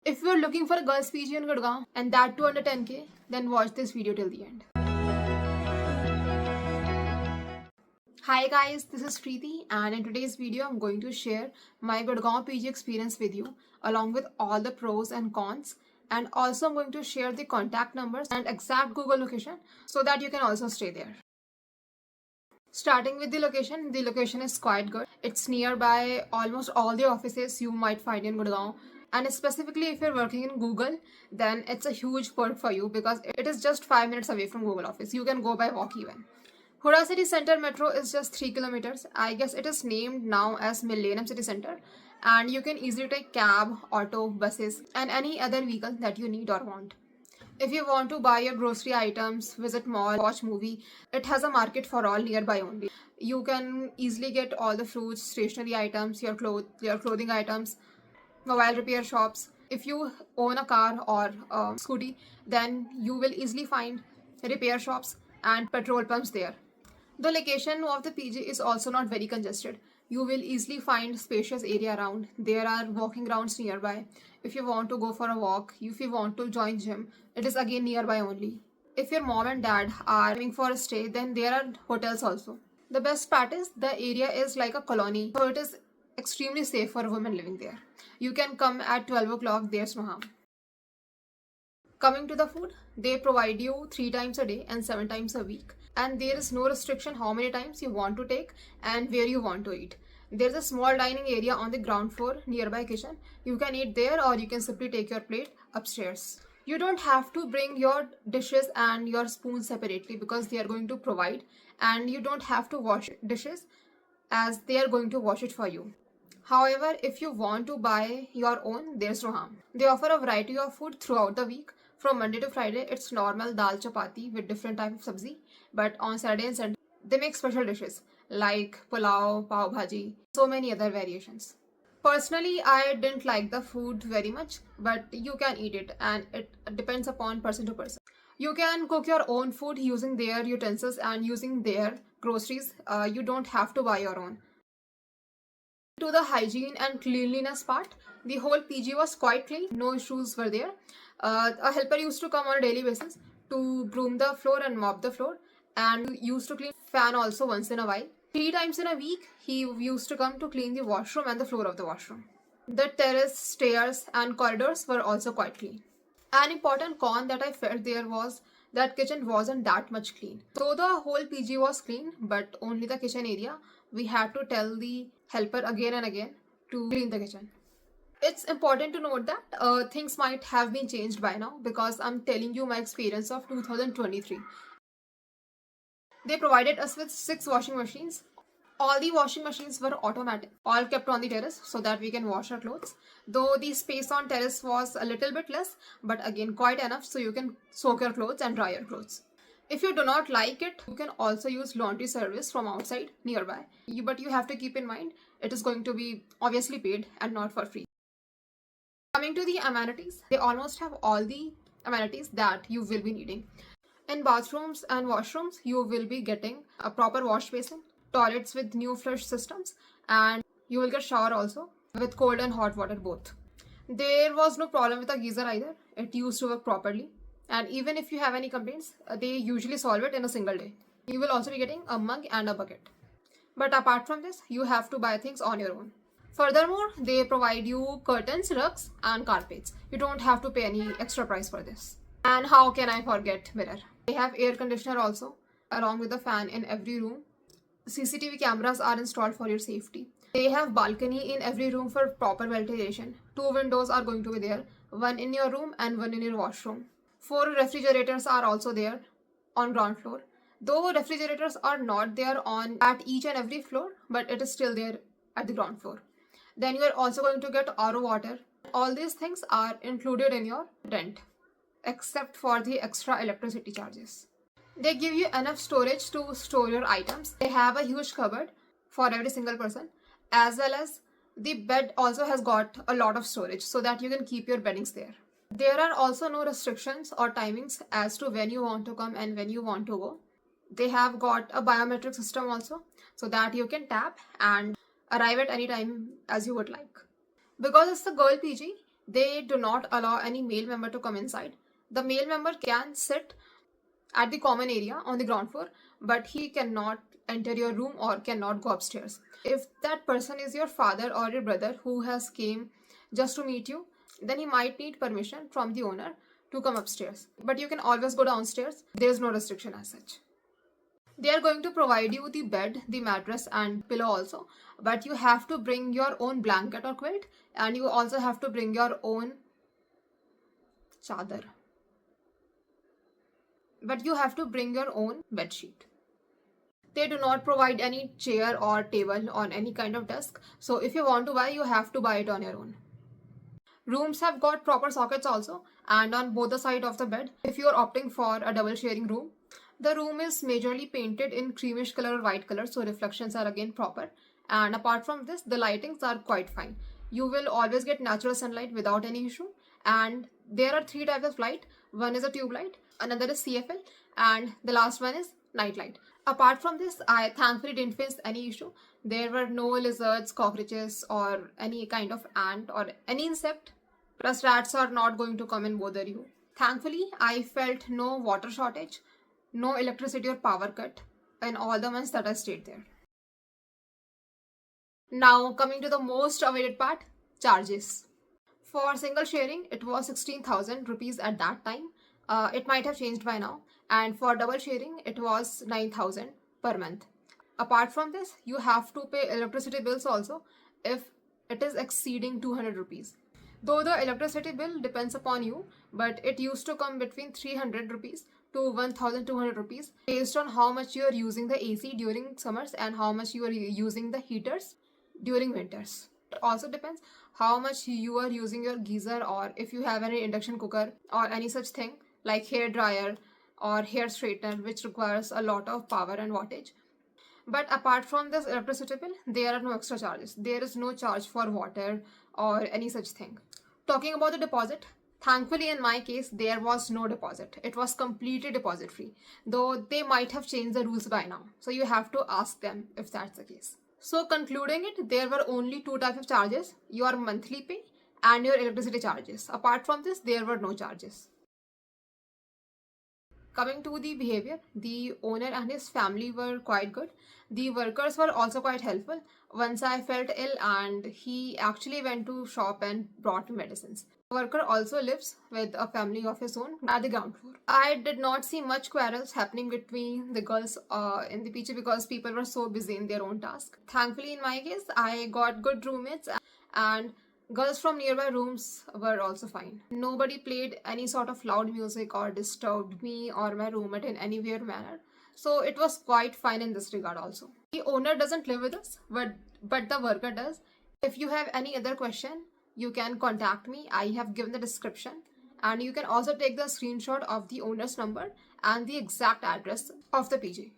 If you're looking for a girls PG in Gurgaon and that too under 10k, then watch this video till the end. Hi guys, this is Preeti, and in today's video I'm going to share my Gurgaon PG experience with you along with all the pros and cons, and also I'm going to share the contact numbers and exact Google location so that you can also stay there. Starting with the location is quite good. It's nearby almost all the offices you might find in Gurgaon, and specifically if you're working in Google, then it's a huge perk for you because it is just 5 minutes away from Google office. You can go by walk even. Huda City Center Metro is just 3 kilometers. I guess it is named now as Millennium City Center, and you can easily take cab, auto, buses and any other vehicle that you need or want. If you want to buy your grocery items, visit mall, watch movie, it has a market for all nearby only. You can easily get all the fruits, stationery items, your clothing items, mobile repair shops. If you own a car or a scooty, then you will easily find repair shops and petrol pumps there. The location of the PG is also not very congested. You will easily find spacious area around. There are walking grounds nearby. If you want to go for a walk, if you want to join gym, it is again nearby only. If your mom and dad are coming for a stay, then there are hotels also. The best part is the area is like a colony, so it is extremely safe for a woman living there. You can come at 12 o'clock, there's no harm. Coming to the food, they provide you 3 times a day and 7 times a week. And there is no restriction how many times you want to take and where you want to eat. There's a small dining area on the ground floor nearby kitchen. You can eat there or you can simply take your plate upstairs. You don't have to bring your dishes and your spoons separately because they are going to provide, and you don't have to wash dishes as they are going to wash it for you. However, if you want to buy your own, there's no harm. They offer a variety of food throughout the week. From Monday to Friday, it's normal dal chapati with different type of sabzi. But on Saturday and Sunday, they make special dishes like pulao, pav bhaji, so many other variations. Personally, I didn't like the food very much, but you can eat it and it depends upon person to person. You can cook your own food using their utensils and using their groceries. You don't have to buy your own. To the hygiene and cleanliness part, the whole PG was quite clean, no issues were there. A helper used to come on a daily basis to broom the floor and mop the floor, and used to clean fan also once in a while. 3 times in a week, he used to come to clean the washroom and the floor of the washroom. The terrace, stairs and corridors were also quite clean. An important con that I felt there was that kitchen wasn't that much clean. So the whole PG was clean, but only the kitchen area, we had to tell the helper again and again to clean the kitchen. It's important to note that things might have been changed by now because I'm telling you my experience of 2023. They provided us with 6 washing machines. All the washing machines were automatic, all kept on the terrace so that we can wash our clothes. Though the space on terrace was a little bit less, but again quite enough so you can soak your clothes and dry your clothes. If you do not like it, you can also use laundry service from outside nearby. But you have to keep in mind, it is going to be obviously paid and not for free. Coming to the amenities, they almost have all the amenities that you will be needing. In bathrooms and washrooms, you will be getting a proper wash basin, toilets with new flush systems, and you will get shower also with cold and hot water both. There was no problem with the geyser either. It used to work properly. And even if you have any complaints, they usually solve it in a single day. You will also be getting a mug and a bucket. But apart from this, you have to buy things on your own. Furthermore, they provide you curtains, rugs and carpets. You don't have to pay any extra price for this. And how can I forget mirror? They have air conditioner also, along with a fan in every room. CCTV cameras are installed for your safety. They have balcony in every room for proper ventilation. 2 windows are going to be there, one in your room and one in your washroom. 4 refrigerators are also there on ground floor. Though refrigerators are not there at each and every floor, but it is still there at the ground floor. Then you are also going to get RO water. All these things are included in your rent, except for the extra electricity charges. They give you enough storage to store your items. They have a huge cupboard for every single person, as well as the bed also has got a lot of storage so that you can keep your beddings there. There are also no restrictions or timings as to when you want to come and when you want to go. They have got a biometric system also so that you can tap and arrive at any time as you would like. Because it's the girl PG, They do not allow any male member to come inside. The male member can sit at the common area on the ground floor, but he cannot enter your room or cannot go upstairs. If that person is your father or your brother who has came just to meet you, then he might need permission from the owner to come upstairs. But you can always go downstairs. There is no restriction as such. They are going to provide you the bed, the mattress and pillow also, but you have to bring your own blanket or quilt, and you also have to bring your own chadar. But you have to bring your own bed sheet. They do not provide any chair or table or any kind of desk. So if you want to buy, you have to buy it on your own. Rooms have got proper sockets also, and on both the side of the bed. If you are opting for a double sharing room, the room is majorly painted in creamish color or white color, so reflections are again proper. And apart from this, the lightings are quite fine. You will always get natural sunlight without any issue. And there are 3 types of light. One is a tube light, another is CFL, and the last one is night light. Apart from this, I thankfully didn't face any issue. There were no lizards, cockroaches, or any kind of ant or any insect. Plus, rats are not going to come and bother you. Thankfully, I felt no water shortage, no electricity or power cut in all the months that I stayed there. Now, coming to the most awaited part, charges. For single sharing, it was 16,000 rupees at that time. It might have changed by now. And for double sharing, it was 9,000 per month. Apart from this, you have to pay electricity bills also if it is exceeding 200 rupees. Though the electricity bill depends upon you, but it used to come between 300 rupees to 1,200 rupees based on how much you are using the AC during summers and how much you are using the heaters during winters. It also depends how much you are using your geyser, or if you have any induction cooker or any such thing like hair dryer or hair straightener, which requires a lot of power and wattage. But apart from this electricity bill, there are no extra charges. There is no charge for water or any such thing. Talking about the deposit, thankfully in my case, there was no deposit. It was completely deposit free, though they might have changed the rules by now. So you have to ask them if that's the case. So concluding it, there were only 2 types of charges, your monthly pay and your electricity charges. Apart from this, there were no charges. Coming to the behavior, the owner and his family were quite good. The workers were also quite helpful. Once I felt ill and he actually went to shop and brought me medicines. The worker also lives with a family of his own at the ground floor. I did not see much quarrels happening between the girls in the PG because people were so busy in their own task. Thankfully, in my case, I got good roommates and girls from nearby rooms were also fine. Nobody played any sort of loud music or disturbed me or my roommate in any weird manner. So it was quite fine in this regard also. The owner doesn't live with us, but the worker does. If you have any other question, you can contact me. I have given the description. And you can also take the screenshot of the owner's number and the exact address of the PG.